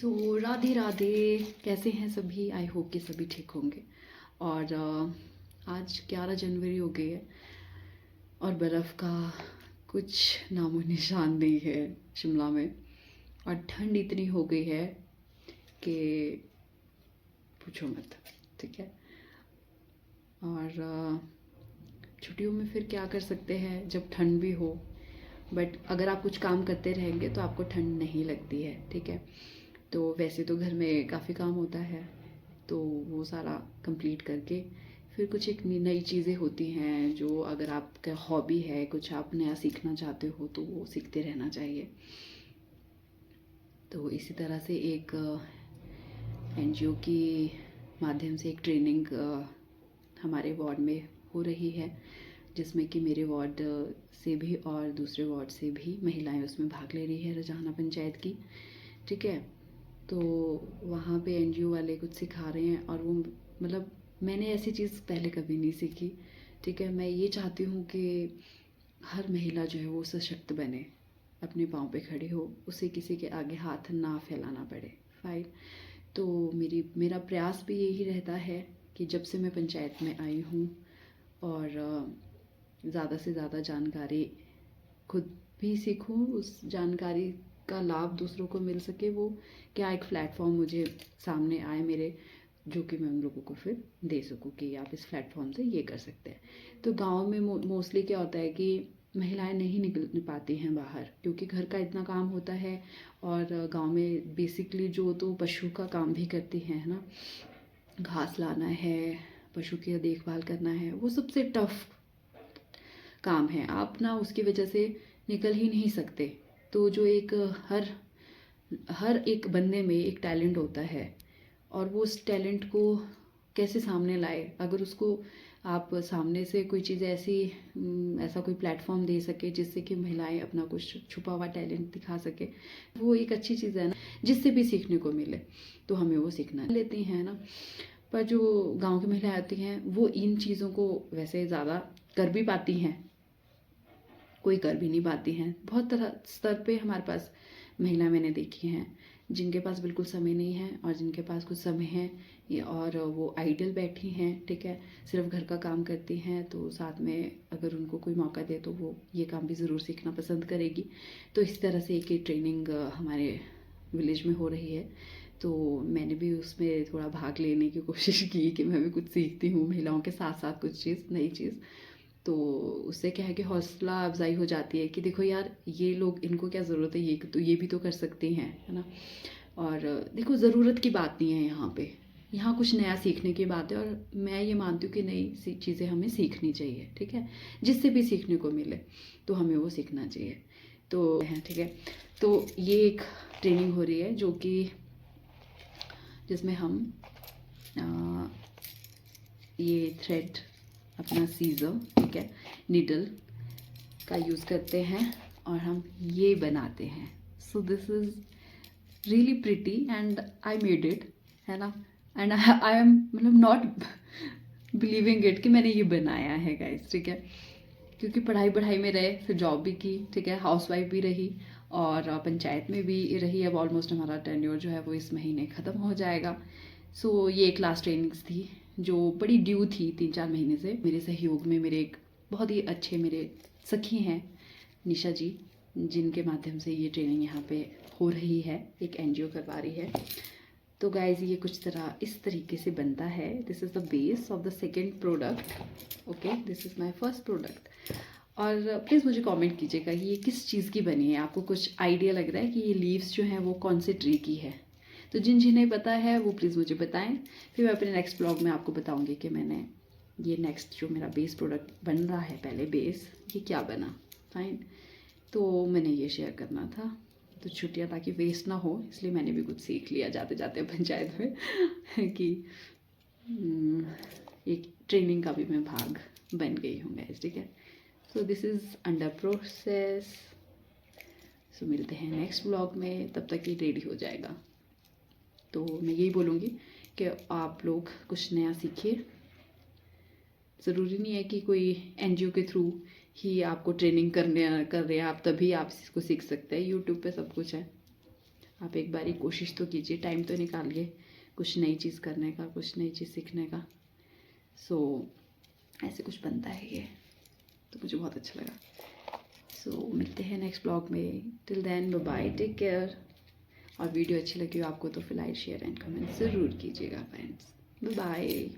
राधे राधे। कैसे हैं सभी? आई होप कि सभी ठीक होंगे। और आज 11 जनवरी हो गई है और बर्फ़ का कुछ नामो निशान नहीं है शिमला में। और ठंड इतनी हो गई है कि पूछो मत। ठीक है। और छुट्टियों में फिर क्या कर सकते हैं जब ठंड भी हो, बट अगर आप कुछ काम करते रहेंगे तो आपको ठंड नहीं लगती है। ठीक है। तो वैसे तो घर में काफ़ी काम होता है, तो वो सारा कंप्लीट करके फिर कुछ एक नई चीज़ें होती हैं जो अगर आपका हॉबी है, कुछ आप नया सीखना चाहते हो तो वो सीखते रहना चाहिए। तो इसी तरह से एक एनजीओ की माध्यम से एक ट्रेनिंग हमारे वार्ड में हो रही है, जिसमें कि मेरे वार्ड से भी और दूसरे वार्ड से भी महिलाएं उसमें भाग ले रही है, रजाना पंचायत की। ठीक है। तो वहाँ पे एनजीओ वाले कुछ सिखा रहे हैं और वो मतलब मैंने ऐसी चीज़ पहले कभी नहीं सीखी। ठीक है। मैं ये चाहती हूँ कि हर महिला जो है वो सशक्त बने, अपने पाँव पे खड़ी हो, उसे किसी के आगे हाथ ना फैलाना पड़े। फाइन। तो मेरा प्रयास भी यही रहता है कि जब से मैं पंचायत में आई हूँ और ज़्यादा से ज़्यादा जानकारी खुद भी सीखूं, उस जानकारी का लाभ दूसरों को मिल सके, वो क्या एक प्लेटफॉर्म मुझे सामने आए मेरे, जो कि मैं उन लोगों को फिर दे सकूं कि आप इस प्लेटफॉर्म से ये कर सकते हैं। तो गांव में मोस्टली क्या होता है कि महिलाएं नहीं निकल पाती हैं बाहर, क्योंकि घर का इतना काम होता है। और गांव में बेसिकली जो तो पशु का काम भी करती हैं, है ना, घास लाना है, पशु की देखभाल करना है, वो सबसे टफ काम है। आप ना उसकी वजह से निकल ही नहीं सकते। तो जो एक हर हर एक बंदे में एक टैलेंट होता है और वो उस टैलेंट को कैसे सामने लाए, अगर उसको आप सामने से कोई चीज़ ऐसा कोई प्लेटफॉर्म दे सके जिससे कि महिलाएं अपना कुछ छुपा हुआ टैलेंट दिखा सके, वो एक अच्छी चीज़ है ना, जिससे भी सीखने को मिले। तो हमें वो सीखना लेती हैं ना। पर जो गांव की महिलाएं आती हैं वो इन चीज़ों को वैसे ज़्यादा कर भी पाती हैं, कोई कर भी नहीं पाती हैं। बहुत तरह स्तर पे हमारे पास महिला मैंने देखी हैं जिनके पास बिल्कुल समय नहीं है और जिनके पास कुछ समय है और वो आइडल बैठी हैं। ठीक है। सिर्फ घर का काम करती हैं, तो साथ में अगर उनको कोई मौका दे तो वो ये काम भी ज़रूर सीखना पसंद करेगी। तो इस तरह से एक ट्रेनिंग हमारे विलेज में हो रही है। तो मैंने भी उसमें थोड़ा भाग लेने की कोशिश की कि मैं भी कुछ सीखती हूँ महिलाओं के साथ साथ कुछ चीज़, नई चीज़। तो उससे क्या है कि हौसला अफजाई हो जाती है कि देखो यार, ये लोग, इनको क्या ज़रूरत है, ये भी तो कर सकती हैं, है ना। और देखो, ज़रूरत की बात नहीं है यहाँ पे, यहाँ कुछ नया सीखने की बात है। और मैं ये मानती हूँ कि नई चीज़ें हमें सीखनी चाहिए। ठीक है। जिससे भी सीखने को मिले तो हमें वो सीखना चाहिए। तो है, ठीक है। तो ये एक ट्रेनिंग हो रही है जो कि जिसमें हम ये थ्रेड, अपना सीज़र, ठीक है, नीडल का यूज़ करते हैं और हम ये बनाते हैं। सो this is really pretty and I made it, है ना। एंड आई एम मतलब नॉट बिलीविंग इट कि मैंने ये बनाया है गाइस। ठीक है। क्योंकि पढ़ाई पढ़ाई में रहे, फिर जॉब भी की, ठीक है, हाउसवाइफ भी रही और पंचायत में भी रही। अब ऑलमोस्ट हमारा टेन्योर जो है वो इस महीने ख़त्म हो जाएगा। सो ये क्लास ट्रेनिंग्स थी जो बड़ी ड्यू थी 3-4 महीने से। मेरे सहयोग में मेरे एक बहुत ही अच्छे मेरे सखी हैं, निशा जी, जिनके माध्यम से ये ट्रेनिंग यहाँ पे हो रही है, एक एनजीओ करवा रही है। तो गाइज ये कुछ तरह इस तरीके से बनता है। This is the base of the second product. Okay, this is my first product. और प्लीज़ मुझे कमेंट कीजिएगा ये किस चीज़ की बनी है। आपको कुछ आइडिया लग रहा है कि ये लीव्स जो हैं वो कौन से ट्री की है? तो जिन्हें पता है वो प्लीज़ मुझे बताएं। फिर मैं अपने नेक्स्ट ब्लॉग में आपको बताऊंगी कि मैंने ये नेक्स्ट जो मेरा बेस प्रोडक्ट बन रहा है, पहले बेस, ये क्या बना। फाइन। तो मैंने ये शेयर करना था। तो छुट्टियाँ ताकि वेस्ट ना हो, इसलिए मैंने भी कुछ सीख लिया जाते जाते पंचायत में कि एक ट्रेनिंग का भी मैं भाग बन गई हूँ गाइस। ठीक है। So this is under process. So मिलते हैं नेक्स्ट ब्लॉग में, तब तक ये रेडी हो जाएगा। तो मैं यही बोलूँगी कि आप लोग कुछ नया सीखिए। ज़रूरी नहीं है कि कोई एनजीओ के थ्रू ही आपको ट्रेनिंग कर रहे हैं आप तभी आप इसको सीख सकते हैं। यूट्यूब पे सब कुछ है, आप एक बारी कोशिश तो कीजिए, टाइम तो निकालिए कुछ नई चीज़ करने का, कुछ नई चीज़ सीखने का। सो ऐसे कुछ बनता है ये, तो मुझे बहुत अच्छा लगा। सो मिलते हैं नेक्स्ट ब्लॉग में। Till then bye bye, take care. और वीडियो अच्छी लगी हो आपको तो फिर लाइक शेयर एंड कमेंट ज़रूर कीजिएगा फ्रेंड्स। Bye bye.